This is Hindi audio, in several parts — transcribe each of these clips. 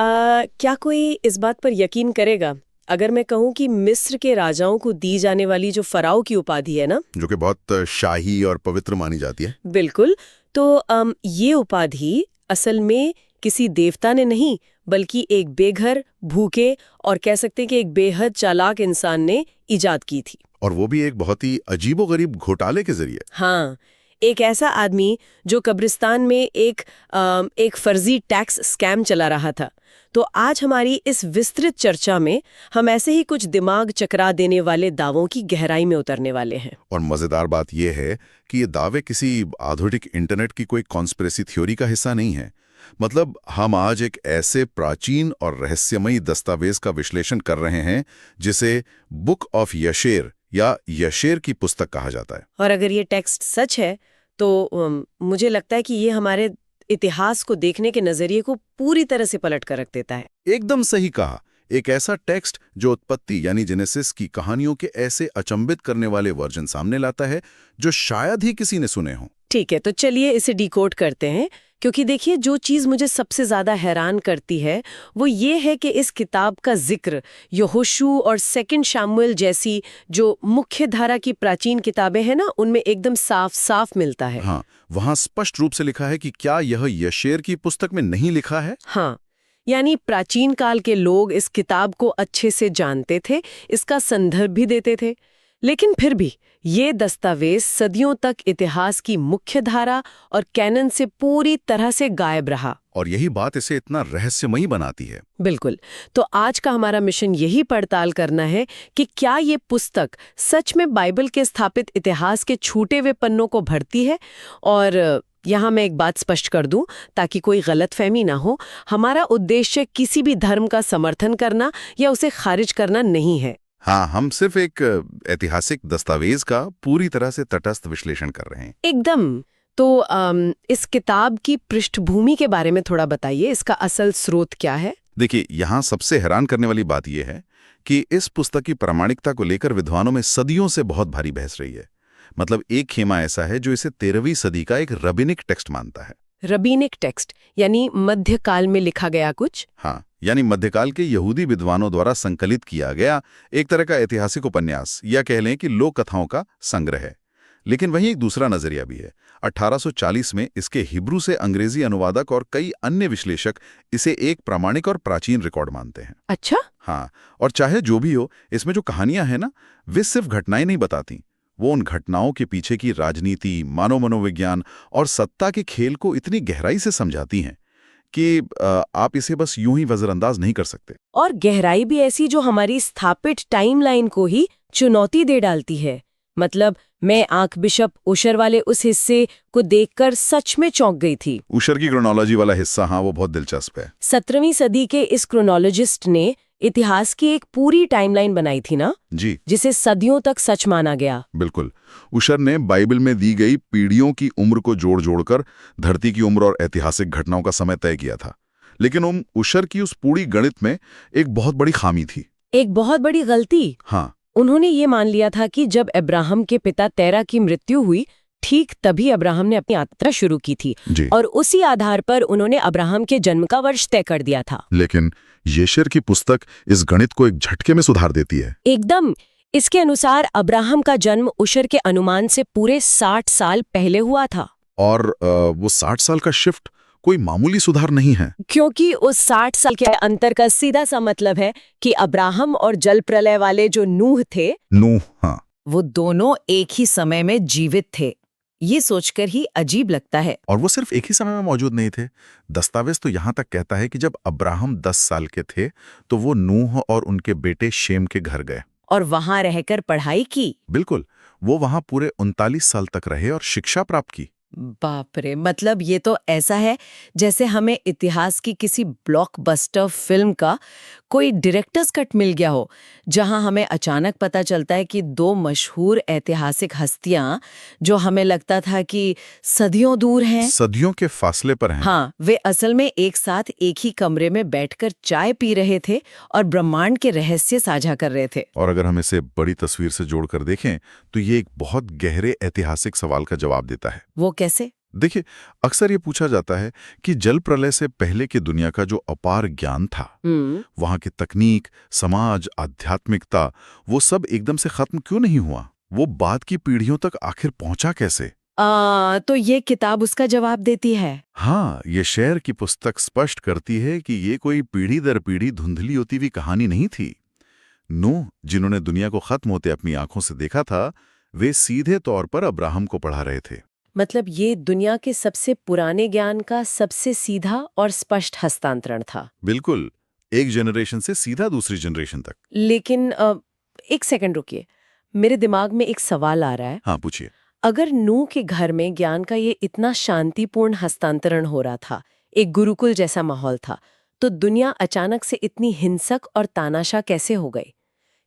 क्या कोई इस बात पर यकीन करेगा अगर मैं कहूं कि मिस्र के राजाओं को दी जाने वाली जो फराओ की उपाधि है ना, जो कि बहुत शाही और पवित्र मानी जाती है। बिल्कुल। तो ये उपाधि असल में किसी देवता ने नहीं, बल्कि एक बेघर, भूखे और कह सकते हैं कि एक बेहद चालाक इंसान ने इजाद की थी। और वो भी एक बहुत ही अजीबोगरीब घोटाले के जरिए। हाँ, एक ऐसा आदमी जो कब्रिस्तान में एक फर्जी टैक्स स्कैम चला रहा था। तो आज हमारी इस विस्तृत चर्चा में हम ऐसे ही कुछ दिमाग चकरा देने वाले दावों की गहराई में उतरने वाले हैं। और मजेदार बात यह है कि ये दावे किसी आधुनिक इंटरनेट की कोई कॉन्स्पिरेसी थ्योरी का हिस्सा नहीं है। मतलब हम आज एक ऐसे प्राचीन और रहस्यमयी दस्तावेज का विश्लेषण कर रहे हैं जिसे बुक ऑफ यशेर या यशेर की पुस्तक कहा जाता है। और अगर ये टेक्स्ट सच है तो मुझे लगता है कि ये हमारे इतिहास को देखने के नजरिए को पूरी तरह से पलट कर रख देता है। एकदम सही कहा। एक ऐसा टेक्स्ट जो उत्पत्ति यानी जेनेसिस की कहानियों के ऐसे अचंभित करने वाले वर्जन सामने लाता है जो शायद ही किसी ने सुने हों। ठीक है, तो चलिए इसे डिकोड करते हैं, क्योंकि देखिए जो चीज़ मुझे सबसे ज़्यादा हैरान करती है वो ये है कि इस किताब का जिक्र यहोशू और सेकंड शमूएल जैसी जो मुख्य धारा की प्राचीन किताबें हैं ना, उनमें एकदम साफ साफ मिलता है। हाँ, वहाँ स्पष्ट रूप से लिखा है कि क्या यह यशेर की पुस्तक में नहीं लिखा है? हाँ, यानी प्राचीन काल के लोग इस किताब को अच्छे से जानते थे, इसका संदर्भ भी देते थे, लेकिन फिर भी ये दस्तावेज सदियों तक इतिहास की मुख्य धारा और कैनन से पूरी तरह से गायब रहा। और यही बात इसे इतना रहस्यमयी बनाती है। बिल्कुल। तो आज का हमारा मिशन यही पड़ताल करना है कि क्या ये पुस्तक सच में बाइबल के स्थापित इतिहास के छूटे हुए पन्नों को भरती है। और यहाँ मैं एक बात स्पष्ट कर दूं ताकि कोई गलतफहमी ना हो, हमारा उद्देश्य किसी भी धर्म का समर्थन करना या उसे खारिज करना नहीं है। हाँ, हम सिर्फ एक ऐतिहासिक दस्तावेज का पूरी तरह से तटस्थ विश्लेषण कर रहे हैं। एकदम। तो इस किताब की पृष्ठभूमि के बारे में थोड़ा बताइए, इसका असल स्रोत क्या है? देखिए, यहाँ सबसे हैरान करने वाली बात यह है कि इस पुस्तक की प्रामाणिकता को लेकर विद्वानों में सदियों से बहुत भारी बहस रही है। मतलब एक खेमा ऐसा है जो इसे 13वीं सदी का एक रबिनिक टेक्स्ट मानता है। रबिनिक टेक्स्ट यानी मध्यकाल में लिखा गया कुछ? हाँ, यानी मध्यकाल के यहूदी विद्वानों द्वारा संकलित किया गया एक तरह का ऐतिहासिक उपन्यास या कह लें कि लोक कथाओं का संग्रह है। लेकिन वहीं एक दूसरा नजरिया भी है। 1840 में इसके हिब्रू से अंग्रेजी अनुवादक और कई अन्य विश्लेषक इसे एक प्रामाणिक और प्राचीन रिकॉर्ड मानते हैं। अच्छा। हाँ, और चाहे जो भी हो, इसमें जो कहानियां हैं ना, वे सिर्फ घटनाएं नहीं बताती, वो उन घटनाओं के पीछे की राजनीति, मानव मनोविज्ञान और सत्ता के खेल को इतनी गहराई से समझाती हैं कि आप इसे बस यूं ही नजरअंदाज नहीं कर सकते। और गहराई भी ऐसी जो हमारी स्थापित टाइमलाइन को ही चुनौती दे डालती है। मतलब मैं आर्कबिशप उशर वाले उस हिस्से को देखकर सच में चौंक गई थी। उशर की क्रोनोलॉजी वाला हिस्सा, हाँ, वो बहुत दिलचस्प है। 17वीं सदी के इस क्रोनोलॉजिस्ट ने इतिहास की एक पूरी टाइमलाइन बनाई थी ना जी, जिसे सदियों तक सच माना गया। बिल्कुल। उशर ने बाइबल में दी गई पीढ़ियों की उम्र को जोड़ जोड़कर धरती की उम्र और ऐतिहासिक घटनाओं का समय तय किया था। लेकिन उशर की उस पूरी गणित में एक बहुत बड़ी खामी थी। एक बहुत बड़ी गलती? हाँ, उन्होंने ये मान लिया था कि जब अब्राहम के पिता तेरह की मृत्यु हुई, ठीक तभी अब्राहम ने अपनी यात्रा शुरू की थी और उसी आधार पर उन्होंने अब्राहम के जन्म का वर्ष तय कर दिया था। लेकिन यशेर की पुस्तक इस गणित को एक झटके में सुधार देती है। एकदम। इसके अनुसार अब्राहम का जन्म उशर के अनुमान से पूरे 60 साल पहले हुआ था। और वो 60 साल का शिफ्ट कोई मामूली सुधार नहीं है, क्योंकि उस 60 साल के अंतर का सीधा सा मतलब है कि अब्राहम और जल प्रलय वाले जो नूह थे, हाँ, वो दोनों एक ही समय में जीवित थे। ये सोचकर ही अजीब लगता है। और वो सिर्फ एक ही समय में मौजूद नहीं थे। दस्तावेज तो यहाँ तक कहता है कि जब अब्राहम 10 साल के थे तो वो नूह और उनके बेटे शेम के घर गए और वहां रहकर पढ़ाई की। बिल्कुल, वो वहां पूरे 39 साल तक रहे और शिक्षा प्राप्त की। बाप रे, मतलब ये तो ऐसा है जैसे हमें इतिहास की किसी ब्लॉकबस्टर फिल्म का कोई डायरेक्टर्स कट मिल गया हो, जहां हमें अचानक पता चलता है कि दो मशहूर ऐतिहासिक हस्तियां जो हमें लगता था कि सदियों दूर हैं, सदियों के फासले पर हैं। हाँ, वे असल में एक साथ एक ही कमरे में बैठकर चाय पी रहे थे और ब्रह्मांड के रहस्य साझा कर रहे थे। और अगर हम इसे बड़ी तस्वीर से जोड़कर देखें तो ये एक बहुत गहरे ऐतिहासिक सवाल का जवाब देता है। वो कैसे? देखिए, अक्सर ये पूछा जाता है कि जल प्रलय से पहले की दुनिया का जो अपार ज्ञान था, वहां की तकनीक, समाज, आध्यात्मिकता, वो सब एकदम से खत्म क्यों नहीं हुआ? वो बाद की पीढ़ियों तक आखिर पहुंचा कैसे? तो ये किताब उसका जवाब देती है। हाँ, ये शेर की पुस्तक स्पष्ट करती है कि ये कोई पीढ़ी दर पीढ़ी धुंधली होती हुई कहानी नहीं थी। नूह, जिन्होंने दुनिया को खत्म होते अपनी आंखों से देखा था, वे सीधे तौर पर अब्राहम को पढ़ा रहे थे। मतलब ये दुनिया के सबसे पुराने ज्ञान का सबसे सीधा और स्पष्ट हस्तांतरण था। बिल्कुल, एक जनरेशन से सीधा दूसरी जनरेशन तक। लेकिन एक सेकंड रुकिए, मेरे दिमाग में एक सवाल आ रहा है। हाँ, पूछिए। अगर नूह के घर में ज्ञान का ये इतना शांतिपूर्ण हस्तांतरण हो रहा था, एक गुरुकुल जैसा माहौल था, तो दुनिया अचानक से इतनी हिंसक और तानाशाह कैसे हो गई?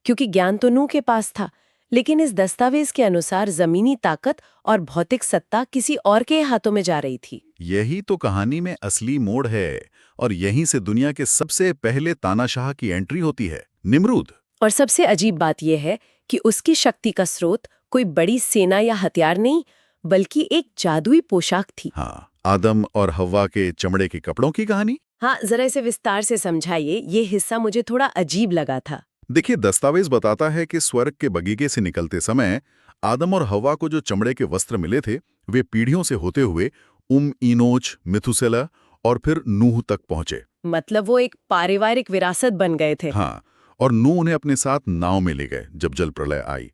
क्योंकि ज्ञान तो नूह के पास था, लेकिन इस दस्तावेज के अनुसार जमीनी ताकत और भौतिक सत्ता किसी और के हाथों में जा रही थी। यही तो कहानी में असली मोड़ है, और यहीं से दुनिया के सबसे पहले तानाशाह की एंट्री होती है, निमरूद। और सबसे अजीब बात यह है कि उसकी शक्ति का स्रोत कोई बड़ी सेना या हथियार नहीं, बल्कि एक जादुई पोशाक थी। हाँ, आदम और हव्वा के चमड़े के कपड़ों की कहानी। हाँ, जरा इसे विस्तार से समझाइए, ये हिस्सा मुझे थोड़ा अजीब लगा था। देखिए, दस्तावेज बताता है कि स्वर्ग के बगीचे से निकलते समय आदम और हव्वा को जो चमड़े के वस्त्र मिले थे, वे पीढ़ियों से होते हुए इनोच, मिथुसेला और फिर नूह तक पहुंचे। मतलब वो एक पारिवारिक विरासत बन गए थे। हाँ, और नूह उन्हें अपने साथ नाव में ले गए जब जल प्रलय आई।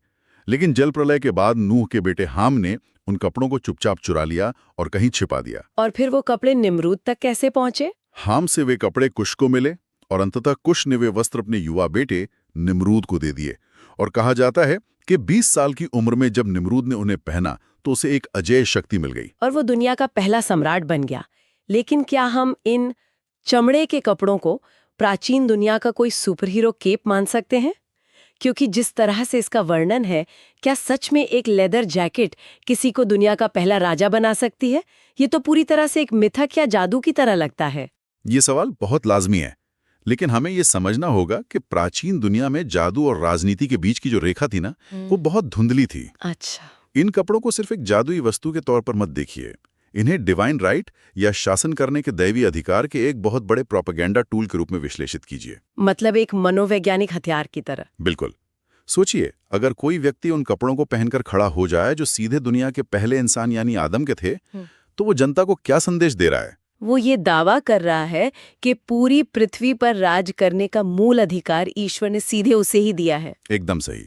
लेकिन जल प्रलय के बाद नूह के बेटे हाम ने उन कपड़ों को चुपचाप चुरा लिया और कहीं छिपा दिया। और फिर वो कपड़े निमरूद तक कैसे पहुंचे? हाम से वे कपड़े कुश को मिले, और अंततः कुश ने वे वस्त्र अपने युवा बेटे निमरूद को दे दिए। और कहा जाता है कि 20 साल की उम्र में जब निमरूद ने उन्हें पहना तो उसे एक अजेय शक्ति मिल गई और वो दुनिया का पहला सम्राट बन गया। लेकिन क्या हम इन चमड़े के कपड़ों को प्राचीन दुनिया का कोई सुपर हीरो केप मान सकते हैं? क्योंकि जिस तरह से इसका वर्णन है, क्या सच में एक लेदर जैकेट किसी को दुनिया का पहला राजा बना सकती है? ये तो पूरी तरह से एक मिथक या जादू की तरह लगता है। ये सवाल बहुत लाजमी है, लेकिन हमें ये समझना होगा कि प्राचीन दुनिया में जादू और राजनीति के बीच की जो रेखा थी ना, वो बहुत धुंधली थी। अच्छा। इन कपड़ों को सिर्फ एक जादुई वस्तु के तौर पर मत देखिए। इन्हें डिवाइन राइट या शासन करने के दैवी अधिकार के एक बहुत बड़े प्रोपेगेंडा टूल के रूप में विश्लेषित कीजिए। मतलब एक मनोवैज्ञानिक हथियार की तरह। बिल्कुल। सोचिए, अगर कोई व्यक्ति उन कपड़ों को पहनकर खड़ा हो जाए जो सीधे दुनिया के पहले इंसान यानी आदम के थे, तो वो जनता को क्या संदेश दे रहा है? वो ये दावा कर रहा है कि पूरी पृथ्वी पर राज करने का मूल अधिकार ईश्वर ने सीधे उसे ही दिया है। एकदम सही।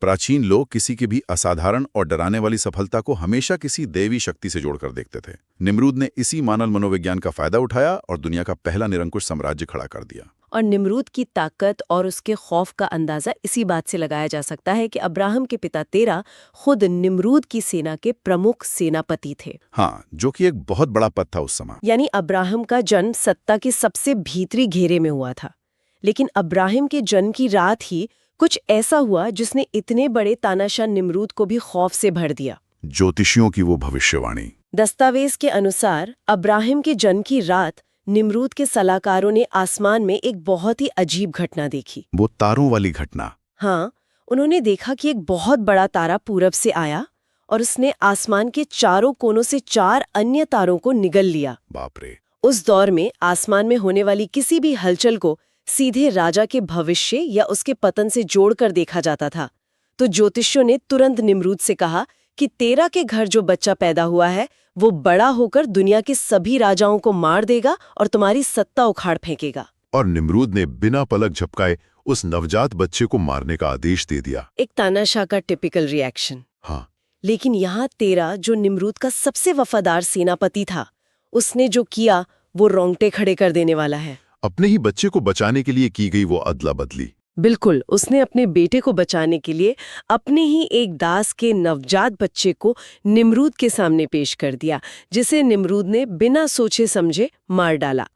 प्राचीन लोग किसी की भी असाधारण और डराने वाली सफलता को हमेशा किसी दैवी शक्ति से जोड़कर देखते थे। निमरूद ने इसी मानव मनोविज्ञान का फायदा उठाया और दुनिया का पहला निरंकुश साम्राज्य खड़ा कर दिया। और निमरूद की ताकत और उसके खौफ का अंदाजा इसी बात से लगाया जा सकता है कि अब्राहम के पिता तेरा खुद निमरूद की सेना के प्रमुख सेनापति थे। हाँ, जो कि एक बहुत बड़ा पद था उस समय। यानी अब्राहम का जन्म सत्ता के सबसे भीतरी घेरे में हुआ था। लेकिन अब्राहम के जन्म की रात ही कुछ ऐसा हुआ जिसने इतने बड़े तानाशाह निमरूद को भी खौफ से भर दिया। ज्योतिषियों की वो भविष्यवाणी। दस्तावेज के अनुसार अब्राहम के जन्म की रात निमरूद के सलाहकारों ने आसमान में एक बहुत ही अजीब घटना देखी। वो तारों वाली घटना। हाँ, उन्होंने देखा कि एक बहुत बड़ा तारा पूरब से आया और उसने आसमान के चारों कोनों से 4 अन्य तारों को निगल लिया। बाप रे। उस दौर में आसमान में होने वाली किसी भी हलचल को सीधे राजा के भविष्य या उसके पतन से जोड़कर देखा जाता था। तो ज्योतिषियों ने तुरंत निमरूद से कहा कि तेरा के घर जो बच्चा पैदा हुआ है वो बड़ा होकर दुनिया के सभी राजाओं को मार देगा और तुम्हारी सत्ता उखाड़ फेंकेगा। और निमरूद ने बिना पलक झपकाए उस नवजात बच्चे को मारने का आदेश दे दिया। एक तानाशाह का टिपिकल रिएक्शन। हाँ, लेकिन यहाँ तेरा, जो निमरूद का सबसे वफादार सेनापति था, उसने जो किया वो रोंगटे खड़े कर देने वाला है। अपने ही बच्चे को बचाने के लिए की गई वो अदला बदली। बिल्कुल, उसने अपने बेटे को बचाने के लिए अपने ही एक दास के नवजात बच्चे को निमरूद के सामने पेश कर दिया, जिसे निमरूद ने बिना सोचे समझे मार डाला।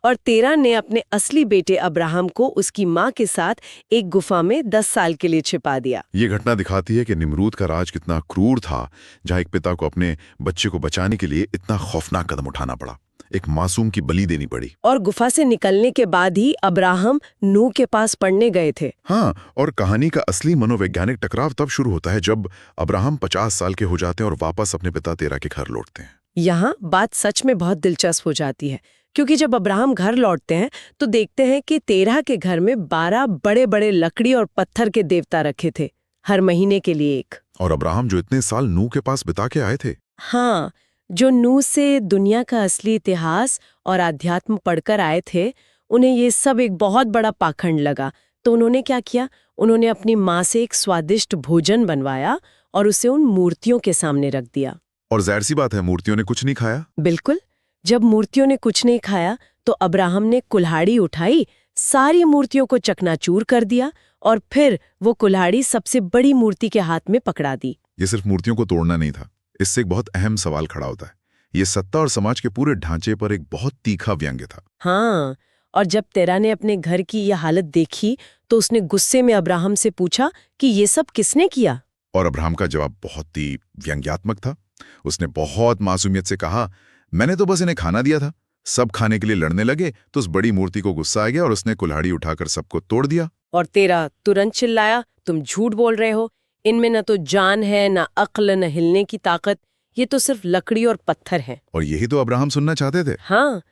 और तेरा ने अपने असली बेटे अब्राहम को उसकी माँ के साथ एक गुफा में 10 साल के लिए छिपा दिया। ये घटना दिखाती है कि निमरूद का राज कितना क्रूर था, जहाँ एक पिता को अपने बच्चे को बचाने के लिए इतना खौफनाक कदम उठाना पड़ा, एक मासूम की बलि देनी पड़ी। और गुफा से निकलने के बाद ही अब्राहम नूह के पास पढ़ने गए थे। हाँ, और कहानी का असली मनोवैज्ञानिक टकराव तब शुरू होता है जब अब्राहम 50 साल के हो जाते हैं और वापस अपने पिता तेरा के घर लौटते हैं। यहाँ बात सच में बहुत दिलचस्प हो जाती है, क्योंकि जब अब्राहम घर लौटते हैं तो देखते हैं कि तेरह के घर में 12 बड़े बड़े लकड़ी और पत्थर के देवता रखे थे, हर महीने के लिए एक। और अब्राहम जो इतने साल नूह के पास बिता के आए थे। हाँ, जो नूह से दुनिया का असली इतिहास और आध्यात्म पढ़कर आए थे, उन्हें ये सब एक बहुत बड़ा पाखंड लगा। तो उन्होंने क्या किया, उन्होंने अपनी माँ से एक स्वादिष्ट भोजन बनवाया और उसे उन मूर्तियों के सामने रख दिया। और जाहिर सी बात है, मूर्तियों ने कुछ नहीं खाया। बिल्कुल। जब मूर्तियों ने कुछ नहीं खाया तो अब्राहम ने कुल्हाड़ी उठाई, सारी मूर्तियों को चकनाचूर कर दिया और फिर वो कुल्हाड़ी सबसे बड़ी मूर्ति के हाथ में पकड़ा दी। ये सिर्फ मूर्तियों को तोड़ना नहीं था, इससे एक बहुत अहम सवाल खड़ा होता है। ये सत्ता और समाज के पूरे ढांचे पर एक बहुत तीखा व्यंग्य था। हाँ, और जब तेरह ने अपने घर की यह हालत देखी तो उसने गुस्से में अब्राहम से पूछा कि ये सब किसने किया। और अब्राहम का जवाब बहुत ही व्यंग्यात्मक था। उसने बहुत मासूमियत से कहा, मैंने तो बस इन्हें खाना दिया था। सब खाने के लिए लड़ने लगे तो उस बड़ी मूर्ति को गुस्सा आ गया और उसने कुल्हाड़ी उठाकर सबको तोड़ दिया। और तेरह तुरंत चिल्लाया, तुम झूठ बोल रहे हो, इनमें न तो जान है, न अक्ल, न हिलने की ताकत, ये तो सिर्फ लकड़ी और पत्थर है। और यही तो अब्राहम सुनना चाहते थे। हाँ,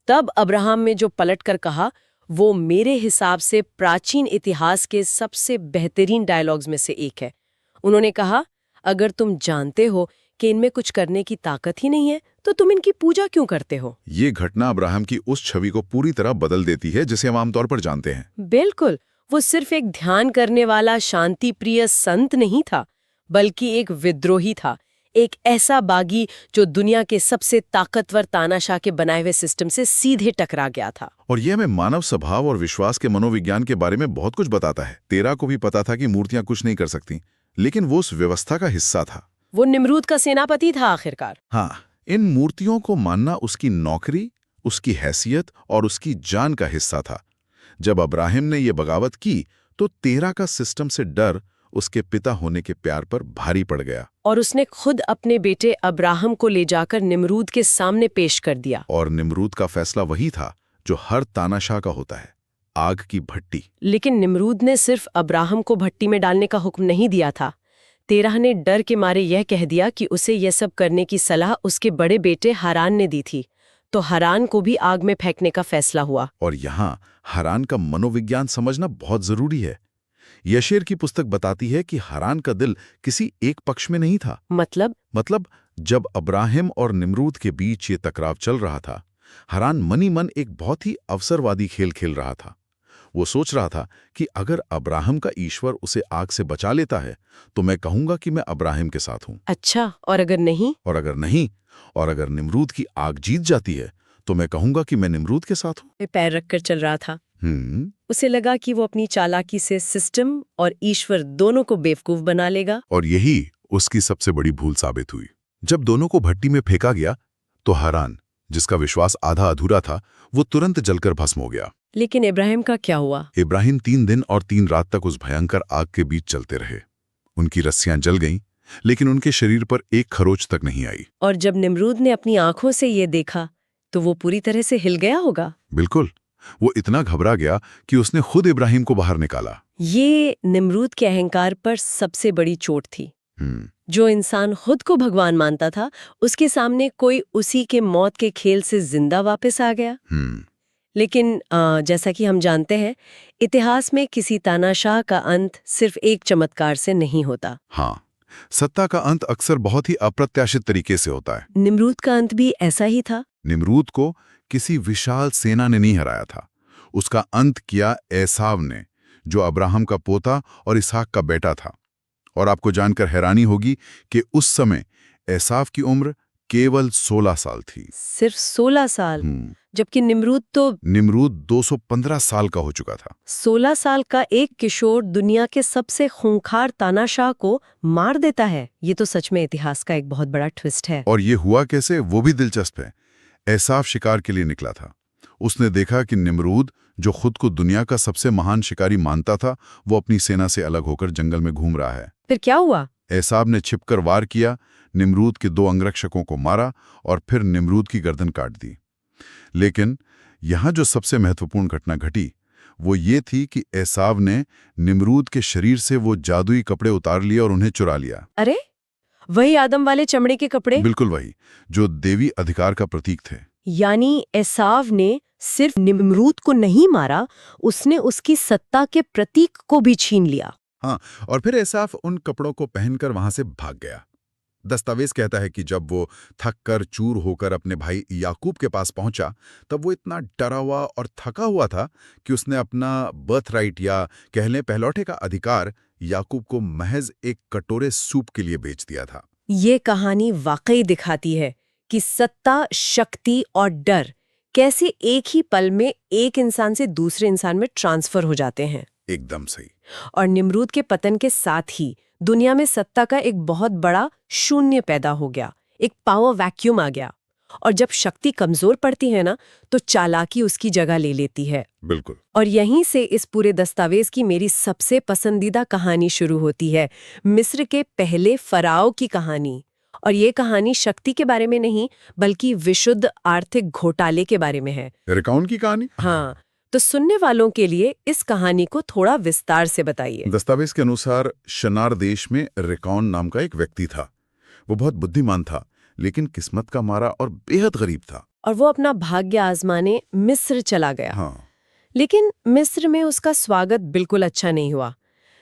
तब अब्राहम ने जो पलट कर कहा वो मेरे हिसाब से प्राचीन इतिहास के सबसे बेहतरीन डायलॉग्स में से एक है। उन्होंने कहा, अगर तुम जानते हो कि इनमें कुछ करने की ताकत ही नहीं है तो तुम इनकी पूजा क्यों करते हो। ये घटना अब्राहम की उस छवि को पूरी तरह बदल देती है जिसे हम आमतौर पर जानते हैं। बिल्कुल, वो सिर्फ एक ध्यान करने वाला शांति प्रिय संत नहीं था, बल्कि एक विद्रोही था, एक ऐसा बागी जो दुनिया के सबसे ताकतवर तानाशाह के बनाए हुए सिस्टम से सीधे टकरा गया था। और यह हमें मानव स्वभाव और विश्वास के मनोविज्ञान के बारे में बहुत कुछ बताता है। तेरह को भी पता था कि मूर्तियां कुछ नहीं कर सकती, लेकिन वो उस व्यवस्था का हिस्सा था। वो निमरूद का सेनापति था आखिरकार। हाँ, इन मूर्तियों को मानना उसकी नौकरी, उसकी हैसियत और उसकी जान का हिस्सा था। जब अब्राहिम ने ये बगावत की तो तेरह का सिस्टम से डर उसके पिता होने के प्यार पर भारी पड़ गया। और उसने खुद अपने बेटे अब्राहम को ले जाकर निमरूद के सामने पेश कर दिया। और निमरूद का फैसला वही था जो हर तानाशाह का होता है, आग की भट्टी। लेकिन निमरूद ने सिर्फ अब्राहम को भट्टी में डालने का हुक्म नहीं दिया था। तेरह ने डर के मारे यह कह दिया कि उसे यह सब करने की सलाह उसके बड़े बेटे हारान ने दी थी, तो हारान को भी आग में फेंकने का फैसला हुआ। और यहाँ हारान का मनोविज्ञान समझना बहुत जरूरी है। यशेर की पुस्तक बताती है कि हारान का दिल किसी एक पक्ष में नहीं था। मतलब जब अब्राहिम और निमरूद के बीच ये टकराव चल रहा था, हारान मनी मन एक बहुत ही अवसरवादी खेल खेल रहा था। वो सोच रहा था कि अगर अब्राहम का ईश्वर उसे आग से बचा लेता है तो मैं कहूंगा कि मैं अब्राहिम के साथ हूं। अच्छा, और अगर नहीं? और अगर निमरूद की आग जीत जाती है तो मैं कहूंगा कि मैं निमरूद के साथ हूं। पैर रखकर चल रहा था। उसे लगा कि वो अपनी चालाकी से सिस्टम और ईश्वर दोनों को बेवकूफ बना लेगा। और यही उसकी सबसे बड़ी भूल साबित हुई। जब दोनों को भट्टी में फेंका गया तो हारान, जिसका विश्वास आधा अधूरा था, वो तुरंत जलकर भस्म हो गया। लेकिन इब्राहिम का क्या हुआ? इब्राहिम 3 दिन और 3 रात तक उस भयंकर आग के बीच चलते रहे। उनकी रस्सियां जल गईं, लेकिन उनके शरीर पर एक खरोच तक नहीं आई। और जब निमरूद ने अपनी आंखों से ये देखा तो वो पूरी तरह से हिल गया होगा। बिल्कुल, वो इतना घबरा गया कि उसने खुद इब्राहिम को बाहर निकाला। ये निमरूद के अहंकार पर सबसे बड़ी चोट थी। जो इंसान खुद को भगवान मानता था, उसके सामने कोई उसी के मौत के खेल से जिंदा वापस आ गया। लेकिन जैसा कि हम जानते हैं, इतिहास में किसी तानाशाह का अंत सिर्फ एक चमत्कार से नहीं होता। हाँ, सत्ता का अंत अक्सर बहुत ही अप्रत्याशित तरीके से होता है। निमरूद का अंत भी ऐसा ही था। निमरूद को किसी विशाल सेना ने नहीं हराया था। उसका अंत किया एसाव ने, जो अब्राहम का पोता और इसहाक का बेटा था। और आपको जानकर हैरानी होगी कि उस समय एसाव की उम्र केवल 16 साल थी। सिर्फ 16 साल? जबकि निमरूद 215 साल का हो चुका था। 16 साल का एक किशोर दुनिया के सबसे खूंखार तानाशाह को मार देता है। ये तो सच में इतिहास का एक बहुत बड़ा ट्विस्ट है। और ये हुआ कैसे, वो भी दिलचस्प है। एसाव शिकार के लिए निकला था। उसने देखा कि निमरूद, जो खुद को दुनिया का सबसे महान शिकारी मानता था, वो अपनी सेना से अलग होकर जंगल में घूम रहा है। फिर क्या हुआ? एसाव ने छिपकर वार किया, निमरूद के 2 अंगरक्षकों को मारा और फिर निमरूद की गर्दन काट दी। लेकिन यहाँ जो सबसे महत्वपूर्ण घटना घटी वो ये थी कि एसाव ने निमरूद के शरीर से वो जादुई कपड़े उतार लिए और उन्हें चुरा लिया। अरे, वही आदम वाले चमड़े के कपड़े। बिल्कुल वही, जो देवी अधिकार का प्रतीक थे। यानी एसाव ने सिर्फ निम्रूद को नहीं मारा, उसने उसकी सत्ता के प्रतीक को भी छीन लिया। हाँ, और फिर एसाव उन कपड़ों को पहनकर वहां से भाग गया। दस्तावेज कहता है कि जब वो थक कर चूर होकर अपने भाई याकूब के पास पहुंचा, तब वो इतना डरा हुआ और थका हुआ था कि उसने अपना बर्थ राइट या कह लें पहलौठे का अधिकार याकूब को महज एक कटोरे सूप के लिए बेच दिया था। ये कहानी वाकई दिखाती है कि सत्ता, शक्ति और डर कैसे एक ही पल में एक इंसान से दूसरे इंसान में ट्रांसफर हो जाते हैं। एकदम सही। और निम्रूद के पतन के साथ ही दुनिया में सत्ता का एक बहुत बड़ा शून्य पैदा हो गया, एक पावर वैक्यूम आ गया। और जब शक्ति कमजोर पड़ती है ना, तो चालाकी उसकी जगह ले लेती है। बिल्कुल। और यहीं से इस पूरे दस्तावेज की मेरी सबसे पसंदीदा कहानी शुरू होती है, मिस्र के पहले फराओ की कहानी। और ये कहानी शक्ति के बारे में नहीं, बल्कि विशुद्ध आर्थिक घोटाले के बारे में है। रिकाउन की कहानी? हाँ, तो सुनने वालों के लिए इस कहानी को थोड़ा विस्तार से बताइए। दस्तावेज के अनुसार शिनार देश में रिकाउन नाम का एक व्यक्ति था। वो बहुत बुद्धिमान था, लेकिन किस्मत का मारा और बेहद गरीब था। और वो अपना भाग्य आजमाने मिस्र चला गया। हाँ। लेकिन मिस्र में उसका स्वागत बिल्कुल अच्छा नहीं हुआ।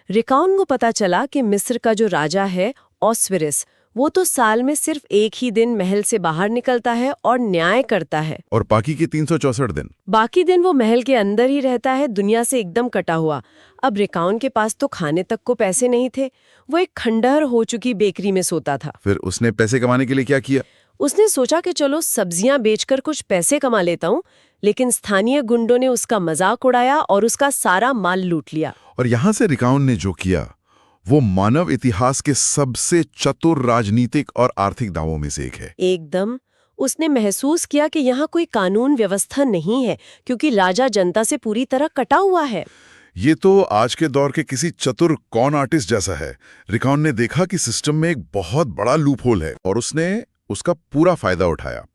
रिकाउन को पता चला कि मिस्र का जो राजा है ओस्विरिस, वो तो साल में सिर्फ एक ही दिन महल से बाहर निकलता है और न्याय करता है, और बाकी के 364 दिन बाकी दिन वो महल के अंदर ही रहता है, दुनिया से एकदम कटा हुआ। अब रिकाउन के पास तो खाने तक को पैसे नहीं थे, वो एक खंडहर हो चुकी बेकरी में सोता था। फिर उसने पैसे कमाने के लिए क्या किया? उसने सोचा कि चलो सब्जियां बेचकर कुछ पैसे कमा लेता हूँ, लेकिन स्थानीय गुंडों ने उसका मजाक उड़ाया और उसका सारा माल लूट लिया। और यहां से रिकाउन ने जो किया वो मानव इतिहास के सबसे चतुर राजनीतिक और आर्थिक दावों में से एक है। एकदम। उसने महसूस किया कि यहाँ कोई कानून व्यवस्था नहीं है, क्योंकि राजा जनता से पूरी तरह कटा हुआ है। ये तो आज के दौर के किसी चतुर कॉन आर्टिस्ट जैसा है। रिकाउन ने देखा कि सिस्टम में एक बहुत बड़ा लूप होल है और उसने उसका पूरा फायदा उठाया।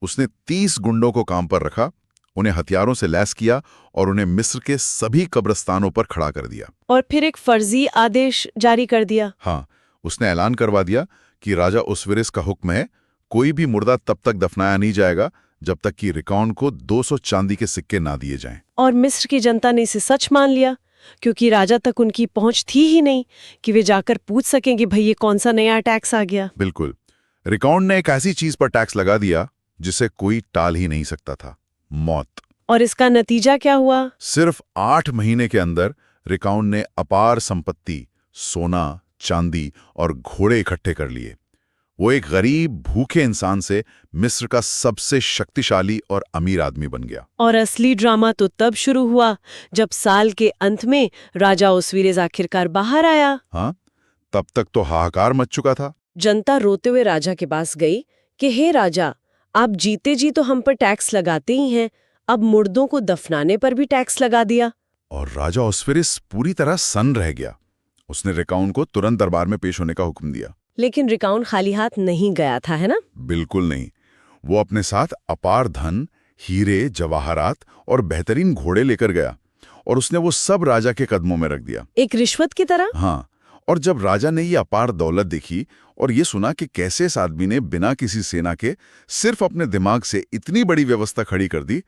उसने 30 गुंडों को काम पर रखा, उन्हें हथियारों से लैस किया और उन्हें मिस्र के सभी कब्रिस्तानों पर खड़ा कर दिया। और फिर एक फर्जी आदेश जारी कर दिया। हाँ, उसने ऐलान करवा दिया कि राजा ओस्विरिस का हुक्म है, कोई भी मुर्दा तब तक दफनाया नहीं जाएगा जब तक कि रिकाउन को 200 चांदी के सिक्के ना दिए जाएं। और मिस्र की जनता ने इसे सच मान लिया, क्योंकि राजा तक उनकी पहुंच थी ही नहीं कि वे जाकर पूछ सकें कि भाई ये कौन सा नया टैक्स आ गया। बिल्कुल। रिकाउन ने एक ऐसी चीज पर टैक्स लगा दिया जिसे कोई टाल ही नहीं सकता था, मौत। और इसका नतीजा क्या हुआ? सिर्फ 8 महीने के अंदर रिकाउन ने अपार संपत्ति, सोना, चांदी और घोड़े इकट्ठे कर लिए। वो एक गरीब भूखे इंसान से मिस्र का सबसे शक्तिशाली और अमीर आदमी बन गया। और असली ड्रामा तो तब शुरू हुआ जब साल के अंत में राजा ओस्विरिस आखिरकार बाहर आया। हाँ, तब तक तो हाहाकार मच चुका था। जनता रोते हुए राजा के पास गई कि हे राजा, आप जीते जी तो हम पर टैक्स लगाते ही हैं, अब मुर्दों को दफनाने पर भी टैक्स लगा दिया। और राजा ओस्विरिस पूरी तरह सन्न रह गया। उसने रिकाउन को तुरंत दरबार में पेश होने का हुक्म दिया। लेकिन रिकाउन खाली हाथ नहीं गया था, है ना? बिल्कुल नहीं। वो अपने साथ अपार धन, हीरे, जवाहरात और बेहतरीन घोड़े लेकर गया और उसने वो सब राजा के कदमों में रख दिया। एक रिश्वत की तरह? हाँ। और जब राजा ने ये अपार दौलत देखी और ये सुना कि कैसे इस आदमी ने बिना किसी सेना के सिर्फ अपने दिमाग से इतनी बड़ी व्यवस्था खड़ी कर दी,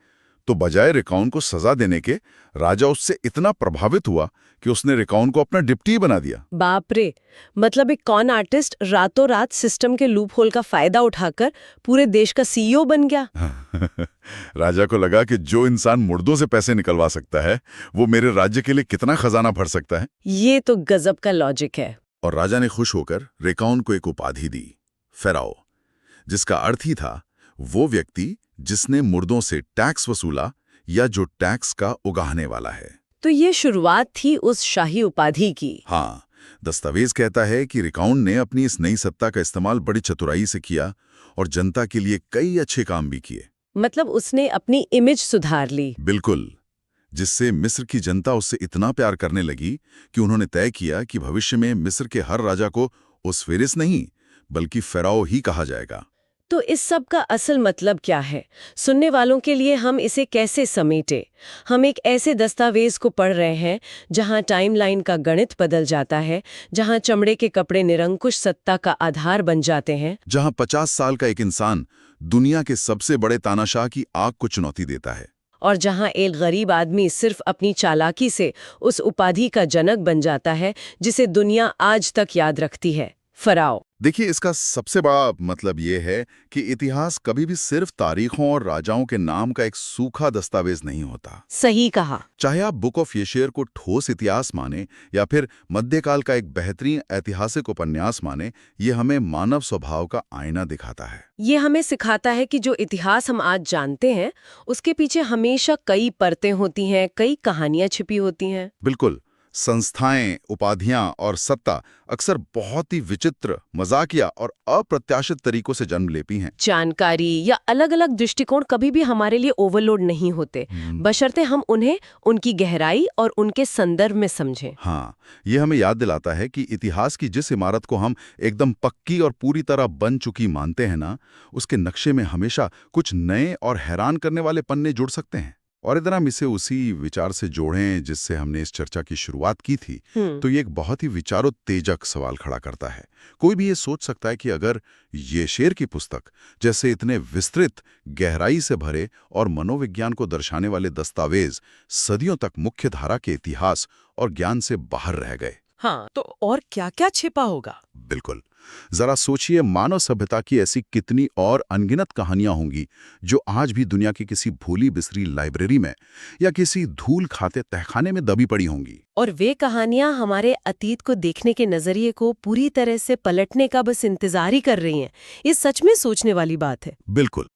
तो बजाय रिकाउन को सजा देने के, राजा उससे इतना प्रभावित हुआ कि उसने रिकाउन को अपना डिप्टी बना दिया। बाप रे! मतलब एक कॉन आर्टिस्ट रातों रात सिस्टम के लूप होल का फायदा उठाकर पूरे देश का सीईओ बन गया। राजा को लगा कि जो इंसान मुर्दों से पैसे निकलवा सकता है, वो मेरे राज्य के लिए कितना खजाना भर सकता है। ये तो गजब का लॉजिक है। और राजा ने खुश होकर रिकाउन को एक उपाधि दी, फेराओ, जिसका अर्थ ही था वो व्यक्ति जिसने मुर्दों से टैक्स वसूला या जो टैक्स का उगाहने वाला है। तो ये शुरुआत थी उस शाही उपाधि की। हाँ, दस्तावेज कहता है कि रिकाउन ने अपनी इस नई सत्ता का इस्तेमाल बड़ी चतुराई से किया और जनता के लिए कई अच्छे काम भी किए। मतलब उसने अपनी इमेज सुधार ली। बिल्कुल, जिससे मिस्र की जनता उससे इतना प्यार करने लगी कि उन्होंने तय किया कि भविष्य में मिस्र के हर राजा को ओस्विरिस नहीं बल्कि फेराओ ही कहा जाएगा। तो इस सब का असल मतलब क्या है? सुनने वालों के लिए हम इसे कैसे समेटें? हम एक ऐसे दस्तावेज को पढ़ रहे हैं जहां टाइमलाइन का गणित बदल जाता है, जहां चमड़े के कपड़े निरंकुश सत्ता का आधार बन जाते हैं, जहां 50 साल का एक इंसान दुनिया के सबसे बड़े तानाशाह की आग को चुनौती देता है। और जहां एक गरीब आदमी सिर्फ अपनी चालाकी से उस उपाधि का जनक बन जाता है जिसे दुनिया आज तक याद रखती है, फराओ। देखिए, इसका सबसे बड़ा मतलब ये है कि इतिहास कभी भी सिर्फ तारीखों और राजाओं के नाम का एक सूखा दस्तावेज नहीं होता। सही कहा। चाहे आप बुक ऑफ यशेर को ठोस इतिहास माने या फिर मध्यकाल का एक बेहतरीन ऐतिहासिक उपन्यास माने, ये हमें मानव स्वभाव का आईना दिखाता है। ये हमें सिखाता है कि जो इतिहास हम आज जानते हैं उसके पीछे हमेशा कई परतें होती हैं, कई कहानियां छिपी होती हैं। बिल्कुल। संस्थाएं, उपाधियां और सत्ता अक्सर बहुत ही विचित्र, मजाकिया और अप्रत्याशित तरीकों से जन्म लेती हैं। जानकारी या अलग-अलग दृष्टिकोण कभी भी हमारे लिए ओवरलोड नहीं होते, बशर्ते हम उन्हें उनकी गहराई और उनके संदर्भ में समझें। हाँ, ये हमें याद दिलाता है कि इतिहास की जिस इमारत को हम एकदम पक्की और पूरी तरह बन चुकी मानते हैं ना, उसके नक्शे में हमेशा कुछ नए और हैरान करने वाले पन्ने जुड़ सकते हैं। और इधर हम इसे उसी विचार से जोड़ें जिससे हमने इस चर्चा की शुरुआत की थी, तो ये एक बहुत ही विचारोत्तेजक सवाल खड़ा करता है। कोई भी ये सोच सकता है कि अगर यशेर की पुस्तक जैसे इतने विस्तृत, गहराई से भरे और मनोविज्ञान को दर्शाने वाले दस्तावेज सदियों तक मुख्य धारा के इतिहास और ज्ञान से बाहर रह गए, हाँ, तो और क्या-क्या छिपा होगा? बिल्कुल। जरा सोचिए, मानव सभ्यता की ऐसी कितनी और अनगिनत कहानियां होंगी जो आज भी दुनिया की किसी भूली बिसरी लाइब्रेरी में या किसी धूल खाते तहखाने में दबी पड़ी होंगी। और वे कहानियां हमारे अतीत को देखने के नजरिए को पूरी तरह से पलटने का बस इंतजार ही कर रही हैं। ये सच में सोचने वाली बात है। बिल्कुल।